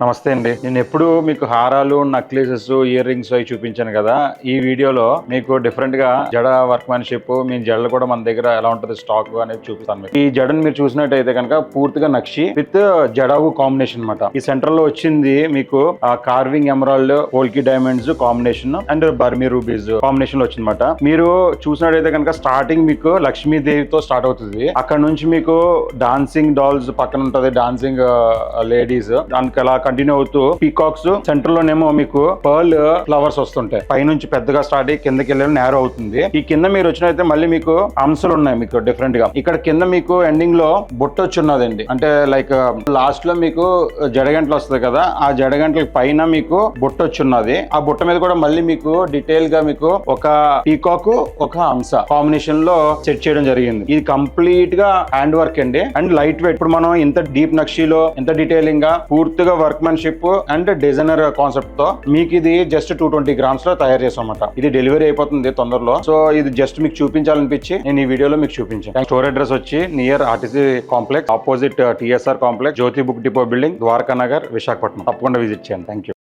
నమస్తే అండి. నేను ఎప్పుడు మీకు హారాలు, నక్లెసెస్, ఇయర్ రింగ్స్ అవి చూపించాను కదా. ఈ వీడియోలో మీకు డిఫరెంట్ గా జడ వర్క్మాన్షిప్, మీ జడలు కూడా మన దగ్గర ఎలా ఉంటుంది స్టాక్ అనేది చూపిస్తాను మీకు. ఈ జడను మీరు చూసినట్టయితే కనుక పూర్తిగా నక్షి విత్ జడావు కాంబినేషన్ అనమాట. ఈ సెంటర్ లో వచ్చింది మీకు carving emerald, polki diamonds combination and బర్మీ రూబీస్ కాంబినేషన్ లో వచ్చిందన్నమాట. మీరు చూసినట్టయితే కనుక స్టార్టింగ్ మీకు లక్ష్మీదేవితో స్టార్ట్ అవుతుంది. అక్కడ నుంచి మీకు డాన్సింగ్ డాల్స్ పక్కన ఉంటది, డాన్సింగ్ లేడీస్ దానికి అలా కంటిన్యూ అవుతూ పీకాక్స్ సెంటర్ లోనేమో మీకు పర్ల్ ఫ్లవర్స్ వస్తుంటాయి. పైనుంచి పెద్దగా స్టార్ట్ అయ్యి కిందకి వెళ్ళి నేరో అవుతుంది. ఈ కింద మీరు వచ్చినైతే మళ్ళీ మీకు అంశాలు ఉన్నాయి మీకు డిఫరెంట్ గా. ఇక్కడ కింద మీకు ఎండింగ్ లో బొట్ట వచ్చి ఉన్నదండి. అంటే లైక్ లాస్ట్ లో మీకు జడగంటలు వస్తుంది కదా, ఆ జడగంటల పైన మీకు బొట్ట వచ్చి ఉన్నది. ఆ బుట్ట మీద కూడా మళ్ళీ మీకు డీటెయిల్ గా మీకు ఒక పీకాక్, ఒక హంస కాంబినేషన్ లో సెట్ చేయడం జరిగింది. ఇది కంప్లీట్ గా హ్యాండ్ వర్క్ అండి అండ్ లైట్ వెయిట్. ఇప్పుడు మనం ఇంత డీప్ నక్షీలో ఇంత డీటెయిలింగ్ గా పూర్తిగా వర్క్మెన్షిప్ అండ్ డిజైనర్ కాన్సెప్ట్ తో మీకు ఇది జస్ట్ 220 grams లో తయారు చేసామన్నమాట. ఇది డెలివరీ అయిపోతుంది తొందరలో. సో ఇది జస్ట్ మీకు చూపించాలనిపించి నేను ఈ వీడియోలో మీకు చూపించాను. స్టోర్ అడ్రస్ వచ్చి near RTC complex, opposite TSR complex, Jyothi book depot building, Dwaraka Nagar, Visakhapatnam. తప్పకుండా విజిట్ చేయండి. Thank you.